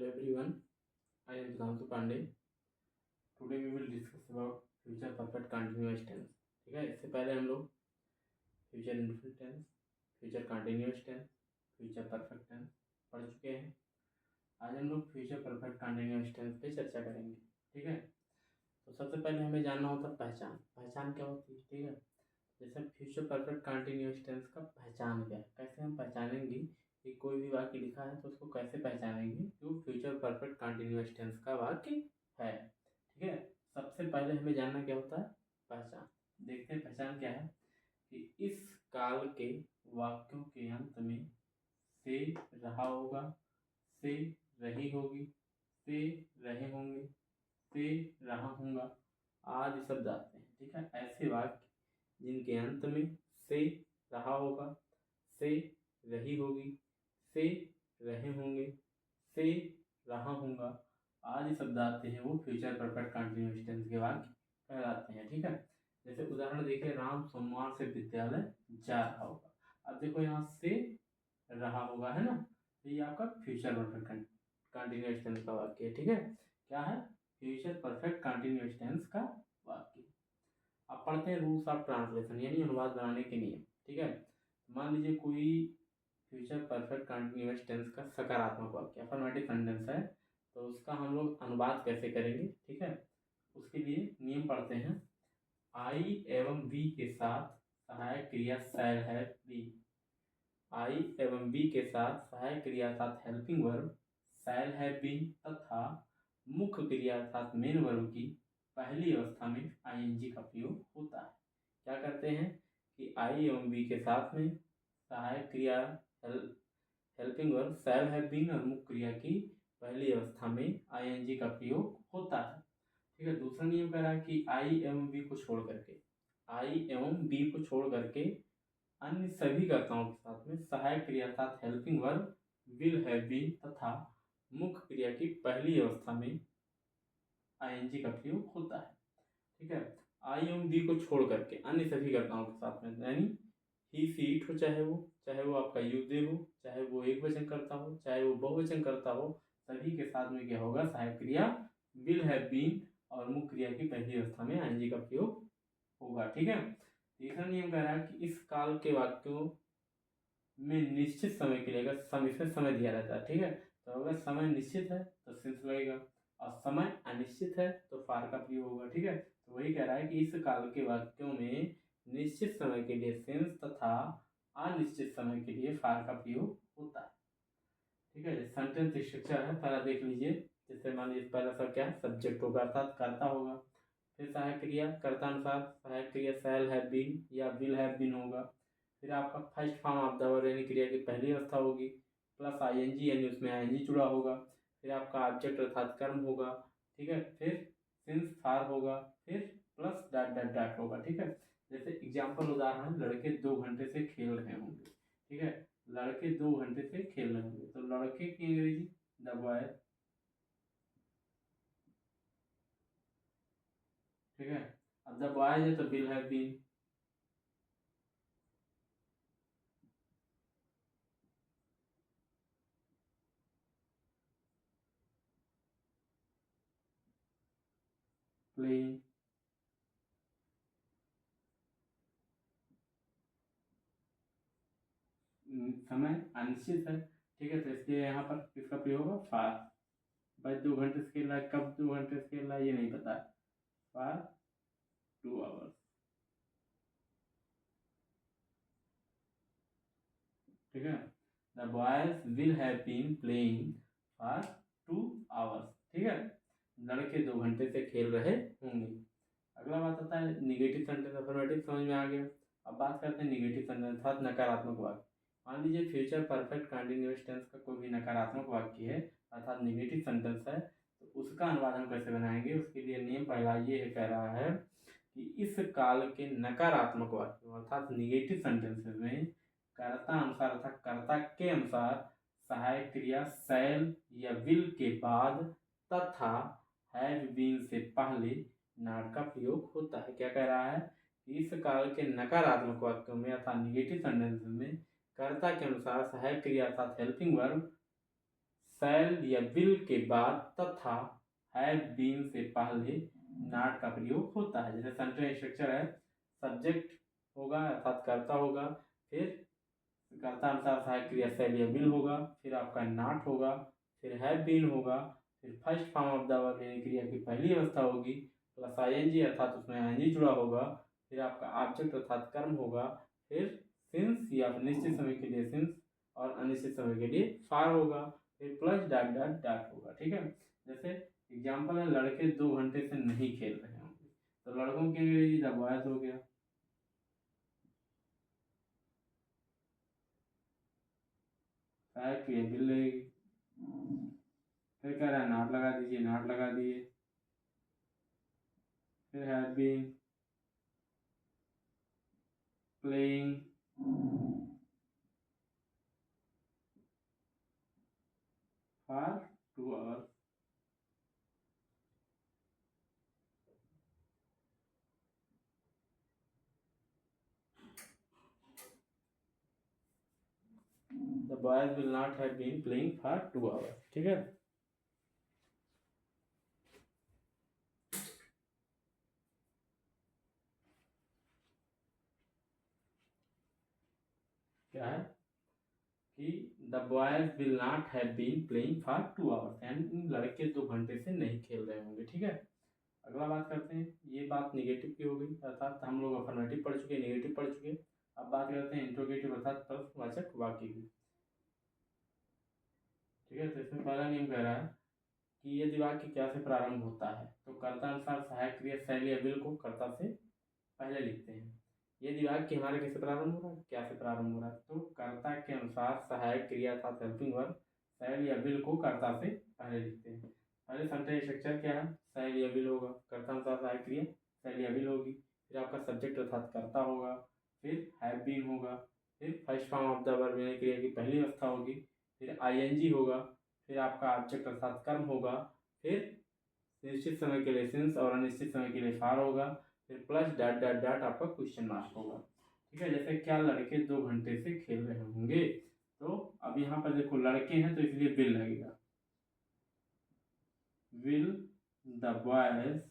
Hello everyone, I am Sudhanshu Pandey. Today we will discuss about future perfect continuous tense. ठीक है, इससे पहले हम लोग future indefinite tense, future continuous tense, future perfect tense पढ़ चुके हैं। आज हम लोग फ्यूचर परफेक्ट कंटिन्यूअस टेंस पे चर्चा करेंगे। ठीक है, तो सबसे पहले हमें जानना होता है पहचान क्या होती है। ठीक है, जैसे फ्यूचर परफेक्ट कंटिन्यूअस टेंस का पहचान क्या है, कैसे हम पहचानेंगे कि कोई भी वाक्य लिखा है तो उसको कैसे पहचानेंगे कि वो फ्यूचर परफेक्ट कंटिन्यूअस टेंस का वाक्य है। ठीक है, सबसे पहले हमें जानना क्या होता है पहचान। देखते हैं पहचान क्या है कि इस काल के वाक्यों के अंत में से रहा होगा, से रही होगी, से रहे होंगे, से रहा होगा आदि शब्द आते हैं। ठीक है, ऐसे वाक्य जिनके अंत में से रहा होगा, से रही होगी, से रहे होंगे, से रहा होगा आदि शब्द आते हैं, वो फ्यूचर परफेक्ट कंटिन्यूअस टेंस के वाक्य कहलाते हैं। ठीक है, जैसे उदाहरण देखिए, राम सोमवार से विद्यालय जा रहा होगा। अब देखो यहाँ से रहा होगा है ना, तो ये आपका फ्यूचर परफेक्ट कंटिन्यूअस टेंस का वाक्य है। ठीक है, क्या है फ्यूचर परफेक्ट कंटिन्यूअस टेंस का वाक्य। अब पढ़ते हैं रूल्स ऑफ ट्रांसलेशन यानी अनुवाद बनाने के नियम। ठीक है, मान लीजिए कोई फ्यूचर परफेक्ट कंटिन्यूअस टेंस का सकारात्मक वाक्य अफर्मेटिव सेंटेंस है, तो उसका हम लोग अनुवाद कैसे करेंगे। ठीक है, उसके लिए नियम पढ़ते हैं। आई एवं वी के साथ सहायक क्रिया शैल है बी। आई एवं बी के साथ सहायक क्रिया अर्थात हेल्पिंग वर्ब शैल है बीन तथा मुख्य क्रिया अर्थात मेन वर्ब की पहली अवस्था में आईएनजी का प्रयोग होता है। क्या करते हैं कि आई एवं बी के साथ में सहायक क्रिया helping verb shall have been और मुख्य क्रिया की पहली अवस्था में आईएनजी का प्रयोग होता है। ठीक है, दूसरा नियम कह रहा है कि आई एवं बी को छोड़ करके, आई एवं बी को छोड़ करके अन्य सभी कर्ताओं के साथ में सहायक क्रिया अर्थात helping verb will have been तथा मुख्य क्रिया की पहली अवस्था में आईएनजी का प्रयोग होता है। ठीक है, आई एवं बी को छोड़ करके अन्य सभी कर्ताओं के साथ में, यानी ही सी इट हो, चाहे वो आपका यू दे हो, चाहे वो एक वचन करता हो, चाहे वो बहुवचन करता हो, सभी के साथ में क्या होगा सहायक क्रिया विल हैव बीन और मुख्य क्रिया की पहली अवस्था में आईएनजी का प्रयोग होगा। ठीक है, तीसरा नियम कह रहा है कि इस काल के वाक्यों में निश्चित समय के लिए अगर इसमें समय दिया रहता है, ठीक है, तो अगर समय निश्चित है तो सिंस लगेगा और समय अनिश्चित है तो फार का प्रयोग होगा। ठीक है, तो वही कह रहा है कि इस काल के वाक्यों में निश्चित समय के लिए सिंस तथा अनिश्चित समय के लिए फार का प्रयोग होता है। ठीक है, सेंटेंस स्ट्रक्चर है, पहला देख लीजिए। जैसे मान लीजिए पहला सब क्या है सब्जेक्ट होगा अर्थात कर्ता होगा, फिर सहायक क्रिया कर्ता अनुसार सहायक क्रिया शैल हैव बीन या विल हैव बीन होगा, फिर आपका first form of the verb यानी क्रिया की पहली अवस्था होगी प्लस आईएनजी यानी उसमें आईएनजी जुड़ा होगा, फिर आपका ऑब्जेक्ट अर्थात कर्म होगा। ठीक है, फिर सिंस फार होगा, फिर प्लस डॉट डॉट डॉट होगा। ठीक है, जैसे एग्जाम्पल उदाहरण लड़के 2 घंटे से खेल रहे होंगे। ठीक है, लड़के 2 घंटे से खेल रहे होंगे, तो लड़के की अंग्रेजी द बॉय। ठीक है, अब द बॉयज है तो विल हैव बीन। प्लेइंग, समय अनिश्चित है। ठीक है, तो इसलिए यहाँ पर किसका प्रयोग होगा फार। भाई 2 घंटे से खेल रहा है, कब 2 घंटे से खेल रहा है ये नहीं पता, फार 2 आवर्स। ठीक है, the boys will have been playing for 2 hours. ठीक है, लड़के 2 घंटे से खेल रहे होंगे। अगला बात आता है निगेटिव सेंटेंस अफर्मेटिव, समझ में आ गया। अब बात करते हैं निगेटिव सेंटेंस अर्थात नकारात्मक वाक्य। मान लीजिए फ्यूचर परफेक्ट कंटिन्यूअस टेंस का कोई भी नकारात्मक वाक्य है अर्थात निगेटिव सेंटेंस है, तो उसका अनुवाद हम कैसे बनाएंगे। उसके लिए नियम पहला ये कह रहा है कि इस काल के नकारात्मक वाक्यों अर्थात निगेटिव सेंटेंसेस में कर्ता अनुसार अर्थात कर्ता के अनुसार सहायक क्रिया शैल या विल के बाद तथा हैव बीन से पहले नॉट का प्रयोग होता है। क्या कह रहा है कि इस काल के नकारात्मक वाक्यों में अर्थात निगेटिव सेंटेंसेस में कर्ता के अनुसार सहायक क्रिया अर्थात हेल्पिंग वर्ब शैल या विल के बाद तथा हैव बीन से पहले नॉट का प्रयोग होता है। जैसे सेंटेंस स्ट्रक्चर है, सब्जेक्ट होगा अर्थात कर्ता होगा, फिर कर्ता अनुसार सहायक क्रिया शैल या विल होगा, फिर आपका नॉट होगा, फिर हैव बीन होगा, फिर first form of the verb यानी क्रिया की पहली अवस्था होगी, प्लस आईएनजी अर्थात उसमें आईएनजी जुड़ा होगा, फिर आपका ऑब्जेक्ट अर्थात कर्म होगा, फिर सिंस या निश्चित समय के लिए सिंस और अनिश्चित समय के लिए फार होगा, फिर प्लस डॉट डॉट डॉट होगा। ठीक है, जैसे एग्जाम्पल है, लड़के 2 घंटे से नहीं खेल रहे होंगे, तो लड़कों की अंग्रेजी द बॉयज हो गया। क्रिया बिल लगेगी, फिर कह रहा है नॉट लगा दीजिए, नॉट लगा दिए, फिर have been playing for 2 hours, the boys will not have been playing for 2 hours। ठीक है, क्या है कि the boys will not have been playing for 2 hours, यानी लड़के 2 घंटे से नहीं खेल रहे होंगे। ठीक है, अगला बात करते हैं, ये बात निगेटिव की हो गई, अर्थात हम लोग अफर्मेटिव पढ़ चुके, नेगेटिव पढ़ चुके। अब बात करते हैं इंट्रोगेटिव अर्थात प्रश्नवाचक वाक्य की। ठीक है, तो इसमें पहला नियम कह रहा है कि यदि वाक्य क्या से प्रारंभ होता है तो कर्ता अनुसार सहायक क्रिया शैल या विल को कर्ता से पहले लिखते हैं। यदि वाक्य हमारे कैसे प्रारंभ हो रहा है, क्या से प्रारंभ हो रहा है, तो कर्ता के अनुसार सहायक क्रिया अर्थात हेल्पिंग वर्ब शैल या विल को कर्ता से पहले लिखते हैं। पहले सेंटेंस स्ट्रक्चर क्या है, शैल या विल होगा, कर्ता अनुसार सहायक क्रिया शैल या विल होगी, फिर आपका सब्जेक्ट अर्थात कर्ता होगा, फिर हैव बीन होगा, फिर first form of the verb यानी क्रिया की पहली अवस्था होगी, फिर आईएनजी होगा, फिर आपका ऑब्जेक्ट अर्थात कर्म होगा, फिर निश्चित समय के लिए सिंस और अनिश्चित समय के लिए फार होगा, फिर प्लस डॉट डॉट डॉट आपका क्वेश्चन मार्क होगा। ठीक है, जैसे क्या लड़के 2 घंटे से खेल रहे होंगे, तो अब यहाँ पर देखो लड़के हैं तो इसलिए विल लगेगा, will the boys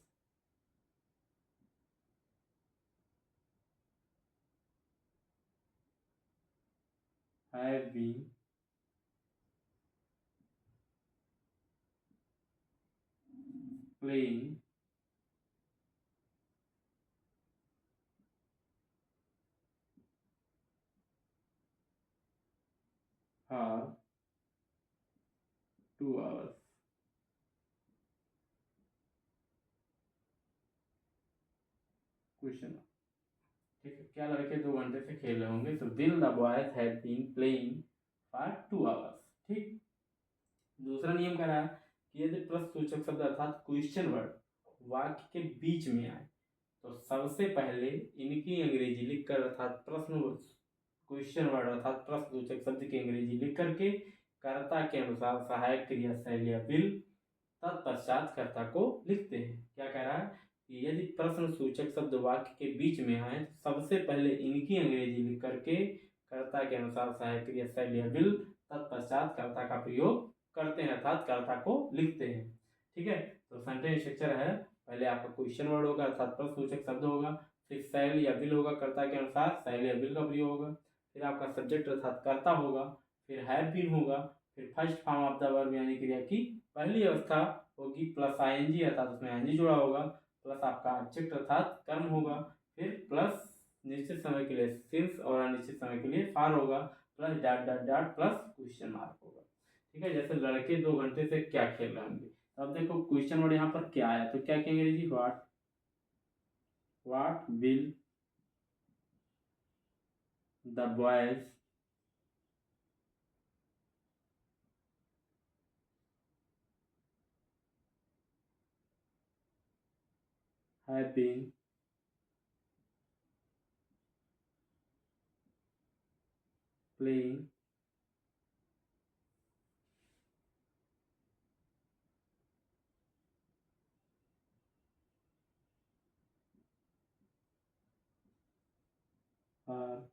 have been playing for 2 hours। Question, ठीक है, क्या लड़के 2 घंटे से खेल रहे होंगे, तो will the boys have been playing for 2 hours। ठीक, दूसरा नियम कह रहा है कि यदि प्रश्न सूचक शब्द अर्थात क्वेश्चन वर्ड वाक्य के बीच में आए तो सबसे पहले इनकी अंग्रेजी लिखकर अर्थात प्रश्न क्वेश्चन वर्ड अर्थात प्रश्न सूचक शब्द की अंग्रेजी लिख करके कर्ता के अनुसार सहायक क्रिया शैल या विल तत्पश्चात कर्ता को लिखते हैं। क्या कह रहा है कि यदि प्रश्न सूचक शब्द वाक्य के बीच में आए तो सबसे पहले इनकी अंग्रेजी लिख करके कर्ता के अनुसार सहायक क्रिया शैल या विल तत्पश्चात कर्ता का प्रयोग करते हैं अर्थात कर्ता को लिखते हैं। ठीक है, तो सेंटेंस स्ट्रक्चर है, पहले आपका क्वेश्चन वर्ड होगा अर्थात प्रश्न सूचक शब्द होगा, फिर शैल या विल होगा, कर्ता के अनुसार शैल या विल का प्रयोग होगा, फिर आपका सब्जेक्ट अर्थात कर्ता होगा, फिर हैव बीन होगा, फिर first form of the verb यानी क्रिया की पहली अवस्था होगी, प्लस आईएनजी अर्थात उसमें आईएनजी जुड़ा होगा, प्लस आपका ऑब्जेक्ट अर्थात कर्म होगा, फिर प्लस निश्चित समय के लिए सिंस और अनिश्चित समय के लिए फार होगा, plus dot dot dot plus question mark होगा। ठीक है, जैसे लड़के 2 घंटे से क्या खेल रहे होंगे, अब देखो क्वेश्चन वर्ड यहाँ पर क्या आया, तो क्या कहेंगे जी, what will the boys have been playing for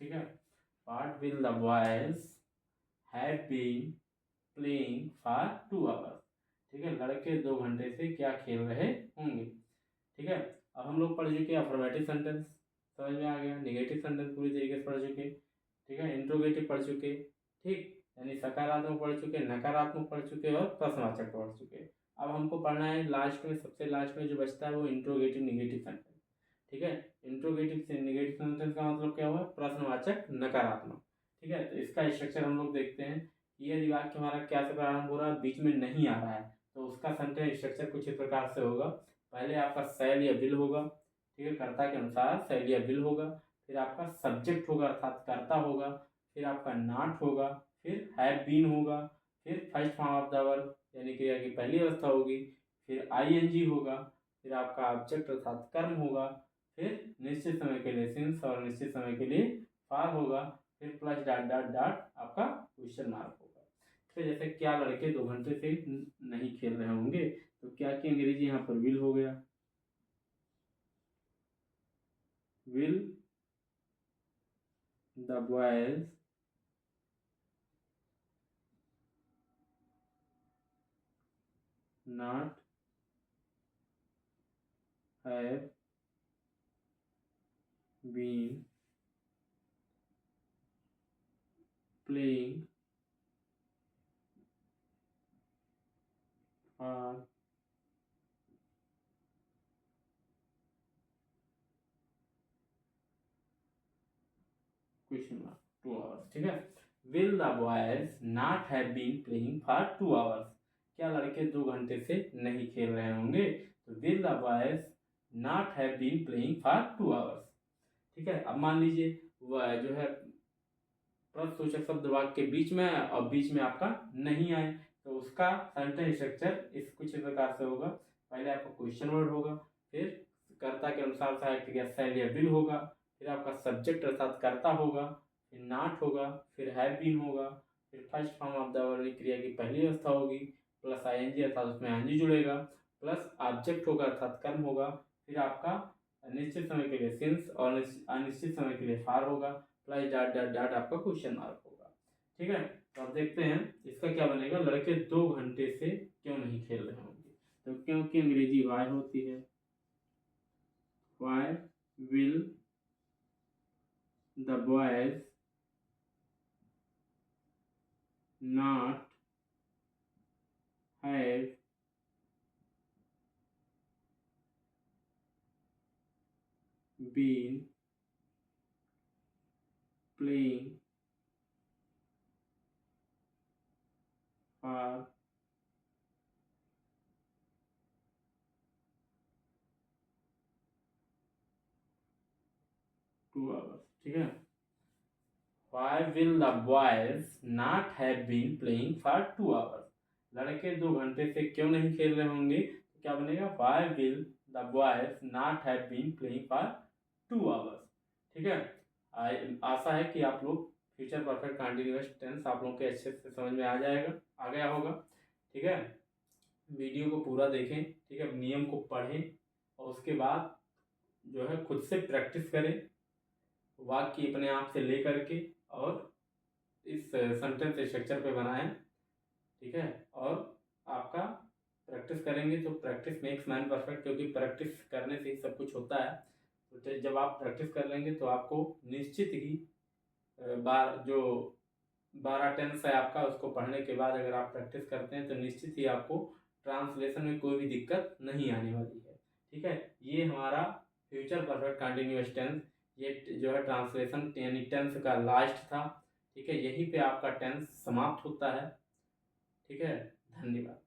ठीक है, what will the boys have been playing for 2 hours. ठीक है, लड़के 2 घंटे से क्या खेल रहे होंगे। ठीक है, अब हम लोग पढ़ चुके अफर्मेटिव सेंटेंस, समझ में आ गया, नेगेटिव सेंटेंस पूरी तरीके से पढ़ चुके। ठीक है, इंट्रोगेटिव पढ़ चुके, ठीक, यानी सकारात्मक पढ़ चुके, नकारात्मक पढ़ चुके और प्रश्नवाचक पढ़ चुके। अब हमको पढ़ना है लास्ट में, सबसे लास्ट में जो बचता है वो इंट्रोगेटिव नेगेटिव सेंटेंस। ठीक है, इंट्रोगेटिव से नेगेटिव सेंटेंस का मतलब क्या हुआ, प्रश्नवाचक नकारात्मक। ठीक है, तो इसका स्ट्रक्चर हम लोग देखते हैं। यदि वाक्य हमारा क्या से प्रारंभ हो रहा है, बीच में नहीं आ रहा है, तो उसका सेंटेंस स्ट्रक्चर कुछ इस प्रकार से होगा। पहले आपका शैल या विल होगा, ठीक है, कर्ता के अनुसार शैल या विल होगा, फिर आपका सब्जेक्ट होगा अर्थात कर्ता होगा, फिर आपका नॉट होगा, फिर हैव बीन होगा, फिर first form of the verb यानी क्रिया की पहली अवस्था होगी, फिर आईएनजी होगा, फिर आपका ऑब्जेक्ट अर्थात कर्म होगा, फिर निश्चित समय के लिए सिंस और निश्चित समय के लिए फॉर होगा, फिर प्लस डॉट डॉट डॉट आपका क्वेश्चन मार्क होगा। फिर जैसे क्या लड़के 2 घंटे से नहीं खेल रहे होंगे, तो क्या की अंग्रेजी यहाँ पर विल हो गया, will the boys not have been playing for question mark 2 hours. ठीक है, will the boys not have been playing for 2 hours. क्या लड़के 2 घंटे से नहीं खेल रहे होंगे, तो will the boys not have been playing for 2 hours. ठीक है, अब मान लीजिए वह जो है प्रश्नसूचक शब्द वाक्य के बीच में और बीच में आपका नहीं आए, तो उसका सेंटेंस स्ट्रक्चर इस कुछ इस प्रकार से होगा। पहले आपका क्वेश्चन वर्ड होगा, फिर कर्ता के अनुसार सहायक क्रिया शैल या विल होगा, फिर आपका सब्जेक्ट अर्थात कर्ता होगा, फिर नॉट होगा, फिर हैव बीन होगा, फिर first form of the verb क्रिया की पहली अवस्था होगी, प्लस आईएनजी अर्थात उसमें आईएनजी जुड़ेगा, प्लस ऑब्जेक्ट होगा अर्थात कर्म होगा, फिर आपका निश्चित समय के लिए सिंस और अनिश्चित समय के लिए फॉर होगा, प्लस डॉट डॉट डॉट आपका क्वेश्चन मार्क होगा। ठीक है, तो अब देखते हैं इसका क्या बनेगा, लड़के 2 घंटे से क्यों नहीं खेल रहे होंगे। तो क्योंकि अंग्रेजी वाई होती है, why will the boys not have been playing for 2 hours. ठीक है, Why will the boys not have been playing for 2 hours? लड़के 2 घंटे से क्यों नहीं खेल रहे होंगे, तो क्या बनेगा, Why will the boys not have been playing for 2 hours? ठीक है, आशा है कि आप लोग फ्यूचर परफेक्ट कंटिन्यूअस टेंस आप लोग के अच्छे से समझ में आ गया होगा। ठीक है, वीडियो को पूरा देखें, ठीक है, नियम को पढ़ें और उसके बाद जो है खुद से प्रैक्टिस करें वाक्य अपने आप से ले करके और इस सेंटेंस स्ट्रक्चर पे बनाएं। ठीक है, और आपका प्रैक्टिस करेंगे तो प्रैक्टिस मेक्स मैन परफेक्ट, क्योंकि प्रैक्टिस करने से ही सब कुछ होता है। तो जब आप प्रैक्टिस कर लेंगे तो आपको निश्चित ही जो 12 टेंस है आपका, उसको पढ़ने के बाद अगर आप प्रैक्टिस करते हैं तो निश्चित ही आपको ट्रांसलेशन में कोई भी दिक्कत नहीं आने वाली है। ठीक है, ये हमारा फ्यूचर परफेक्ट कंटिन्यूअस टेंस, ये जो है ट्रांसलेशन यानी टेंस का लास्ट था। ठीक है, यहीं पे आपका टेंस समाप्त होता है। ठीक है, धन्यवाद।